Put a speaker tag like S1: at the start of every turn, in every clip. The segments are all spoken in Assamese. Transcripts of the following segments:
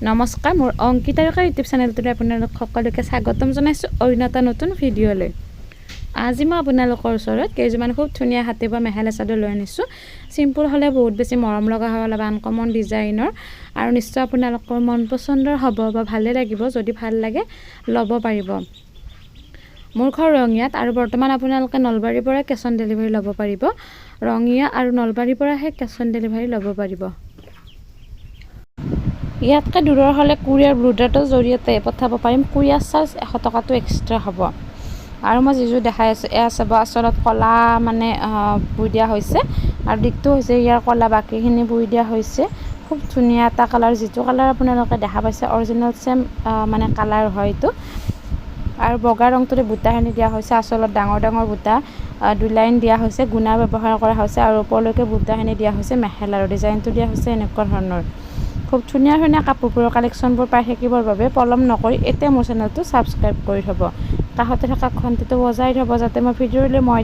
S1: নমস্কাৰ, মোৰ অংকিতাৰ ইউটিউব চেনেলটোলৈ আপোনালোক সকলোকে স্বাগতম জনাইছোঁ অন্য এটা নতুন ভিডিঅ'লৈ। আজি মই আপোনালোকৰ ওচৰত কেইযোৰমান খুব ধুনীয়া হাতে বোৱা মেখেলা চাদৰ লৈ আনিছোঁ। চিম্পুল হ'লে বহুত বেছি মৰম লগা হয়, অলপ আনকমন ডিজাইনৰ, আৰু নিশ্চয় আপোনালোকৰ মন পচন্দৰ হ'ব বা ভালে লাগিব। যদি ভাল লাগে ল'ব পাৰিব। মোৰ ঘৰ ৰঙিয়াত, আৰু বৰ্তমান আপোনালোকে নলবাৰীৰ পৰা কেছ অন ডেলিভাৰী ল'ব পাৰিব। ৰঙিয়া আৰু নলবাৰীৰ পৰাহে কেছ অন ডেলিভাৰী ল'ব পাৰিব। ইয়াতকৈ দূৰৰ হ'লে কুৰিয়াৰ ব্লুডাৰটোৰ জৰিয়তে পঠাব পাৰিম। কুৰিয়াৰ চাৰ্জ 100 টকাটো এক্সট্ৰা হ'ব। আৰু মই যিযোৰ দেখাই আছোঁ, এয়া চাব, আচলত ক'লা বৈ দিয়া হৈছে, আৰু দিশটো হৈছে ইয়াৰ ক'লা, বাকীখিনি বৈ দিয়া হৈছে। খুব ধুনীয়া এটা কালাৰ, যিটো কালাৰ আপোনালোকে দেখা পাইছে অৰিজিনেল ছেম কালাৰ হয় এইটো। আৰু বগা ৰংটোৰে বুটাখিনি দিয়া হৈছে, আচলত ডাঙৰ ডাঙৰ বুটা 2 লাইন দিয়া হৈছে, গুণা ব্যৱহাৰ কৰা হৈছে, আৰু ওপৰলৈকে বুটাখিনি দিয়া হৈছে। মেখেলাৰ ডিজাইনটো দিয়া হৈছে এনেকুৱা ধৰণৰ। খুব ধুনীয়া ধুনীয়া কাপোৰবোৰৰ কালেকশ্যনবোৰ পাই থাকিবৰ বাবে পলম নকৰি এতিয়া মোৰ চেনেলটো ছাবস্ক্ৰাইব কৰি থ'ব। কাষতে থকা ঘণ্টিটো বজাই থ'ব, যাতে মই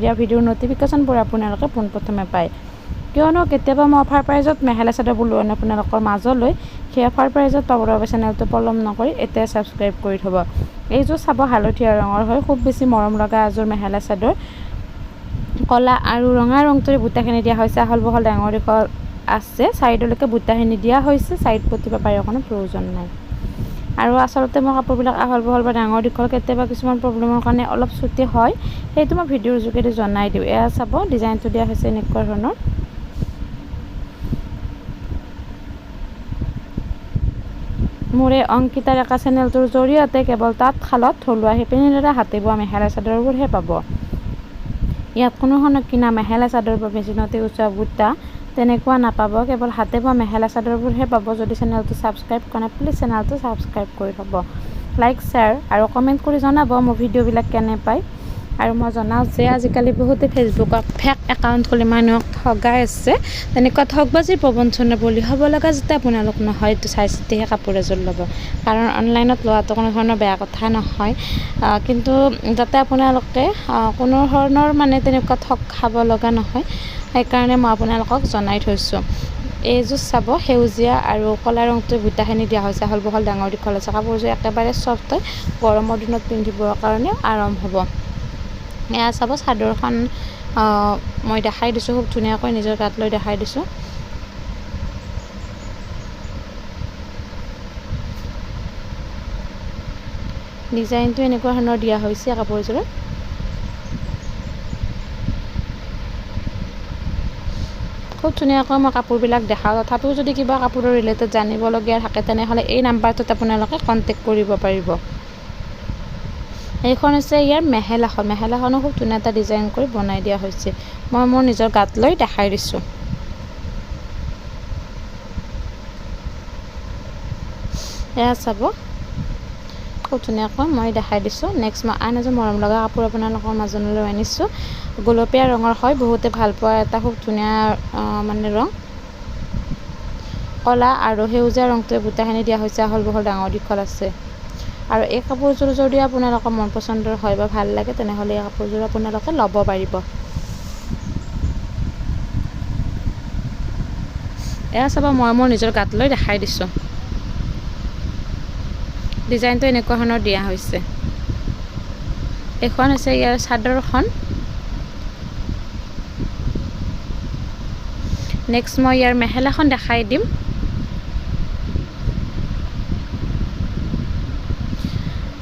S1: দিয়া ভিডিঅ'ৰ ন'টিফিকেশ্যনবোৰ আপোনালোকে পোনপ্ৰথমে পায়। কিয়নো কেতিয়াবা মই অফাৰ প্ৰাইজত মেখেলা চাদৰবোৰ লৈ আনো আপোনালোকৰ মাজলৈ, সেই অফাৰ প্ৰাইজত পাবৰ বাবে চেনেলটো পলম নকৰি এতিয়া ছাবস্ক্ৰাইব কৰি থ'ব। এইযোৰ চাব, হালধীয়া ৰঙৰ হয়, খুব বেছি মৰম লগা এযোৰ মেখেলা চাদৰ। ক'লা আৰু ৰঙা ৰংটোৰে বুটাখিনি দিয়া হৈছে, আহল বহল ডাঙৰ দীঘল আছে, চাইডলৈকে বুটাখিনি দিয়া হৈছে, চাইড পতিব পাৰে, কোনো প্ৰয়োজন নাই। আৰু আচলতে মই কাপোৰবিলাক আহল বহল বা ডাঙৰ দীঘল কেতিয়াবা কিছুমান প্ৰব্লেমৰ কাৰণে অলপ চুটি হয়, সেইটো মই ভিডিঅ'ৰ যোগেদি জনাই দিওঁ। এয়া চাব, ডিজাইনটো দিয়া হৈছে এনেকুৱা ধৰণৰ। মোৰ এই অংকিতা ডেকা চেনেলটোৰ জৰিয়তে কেৱল তাঁতশালত থলুৱা শিপিনীৰ হাতে বোৱা মেখেলা চাদৰবোৰহে পাব। ইয়াত কোনো ধৰণৰ কিনা মেখেলা চাদৰ বা মেচিনতে উচোৱা বুটা তেনেকুৱা নাপাব, কেৱল হাতে বোৱা মেখেলা চাদৰবোৰহে পাব। যদি চেনেলটো ছাবস্ক্ৰাইব কৰা নাই, প্লিজ চেনেলটো ছাবস্ক্ৰাইব কৰি থ'ব। লাইক, শ্বেয়াৰ আৰু কমেণ্ট কৰি জনাব মোৰ ভিডিঅ'বিলাক কেনে পায়। আৰু মই জনাওঁ যে আজিকালি বহুতে ফেচবুকত ফেক একাউণ্ট খুলি মানুহক ঠগাই আছে। তেনেকুৱা ঠগবাজিৰ প্ৰবঞ্চনাৰ বলি হ'ব লগা যাতে আপোনালোক নহয়, এইটো চাই চিতিহে কাপোৰ এযোৰ ল'ব। কাৰণ অনলাইনত লোৱাটো কোনো ধৰণৰ বেয়া কথা নহয়, কিন্তু যাতে আপোনালোকে কোনো ধৰণৰ তেনেকুৱা ঠগ খাব লগা নহয়, সেইকাৰণে মই আপোনালোকক জনাই থৈছোঁ। এইযোৰ চাব, সেউজীয়া আৰু ক'লা ৰংটোৰ বুটাখিনি দিয়া হৈছে, আহল বহল ডাঙৰ দীঘল আছে। কাপোৰযোৰ একেবাৰে ছফ্ট হয়, গৰমৰ দিনত পিন্ধিবৰ কাৰণে আৰাম হ'ব। এয়া চাব, চাদৰখন মই দেখাই দিছোঁ, খুব ধুনীয়াকৈ নিজৰ গাত লৈ দেখাই দিছোঁ। ডিজাইনটো এনেকুৱা ধৰণৰ দিয়া হৈছে কাপোৰযোৰত। খুব ধুনীয়াকৈ মই কাপোৰবিলাক দেখাওঁ। তথাপিও যদি কিবা কাপোৰৰ ৰিলেটেড জানিবলগীয়া থাকে, তেনেহ'লে এই নাম্বাৰটোত আপোনালোকে কণ্টেক্ট কৰিব পাৰিব। এইখন হৈছে ইয়াৰ মেখেলাখন। মেখেলাখনো খুব ধুনীয়া এটা ডিজাইন কৰি বনাই দিয়া হৈছে। মই মোৰ নিজৰ গাত লৈ দেখাই দিছোঁ। এয়া চাব, খুব ধুনীয়াকৈ মই দেখাই দিছোঁ। নেক্সট মই আন এযোৰ মৰম লগা কাপোৰ আপোনালোকৰ মাজলৈ আনিছোঁ। গোলপীয়া ৰঙৰ হয়, বহুতে ভাল পোৱা এটা খুব ধুনীয়া ৰং। ক'লা আৰু সেউজীয়া ৰংটোৱে বুটাখিনি দিয়া হৈছে, আহল বহল ডাঙৰ দীঘল আছে। আৰু এই কাপোৰযোৰ যদি আপোনালোকৰ মন পচন্দৰ হয় বা ভাল লাগে, তেনেহ'লে এই কাপোৰযোৰ আপোনালোকে ল'ব পাৰিব। এয়া চাব, মই মোৰ নিজৰ গাত লৈ দেখাই দিছোঁ। ডিজাইনটো এনেকুৱা ধৰণৰ দিয়া হৈছে। এইখন হৈছে ইয়াৰ চাদৰখন। নেক্সট মই ইয়াৰ মেখেলাখন দেখাই দিম।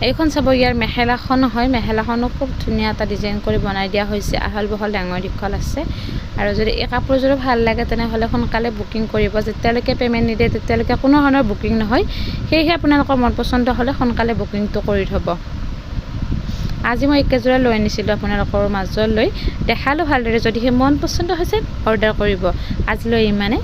S1: এইখন চাব, ইয়াৰ মেখেলাখন হয়। মেখেলাখনো খুব ধুনীয়া এটা ডিজাইন কৰি বনাই দিয়া হৈছে, আহল বহল ডাঙৰ দীঘল আছে। আৰু যদি এই কাপোৰযোৰো ভাল লাগে, তেনেহ'লে সোনকালে বুকিং কৰিব। যেতিয়ালৈকে পে'মেণ্ট নিদিয়ে তেতিয়ালৈকে কোনো ধৰণৰ বুকিং নহয়, সেয়েহে আপোনালোকৰ মন পচন্দ হ'লে সোনকালে বুকিংটো কৰি থ'ব। আজি মই একেযোৰা লৈ আনিছিলোঁ আপোনালোকৰ মাজলৈ, দেখালোঁ ভালদৰে। যদিহে মন পচন্দ হৈছে অৰ্ডাৰ কৰিব। আজিলৈ ইমানে।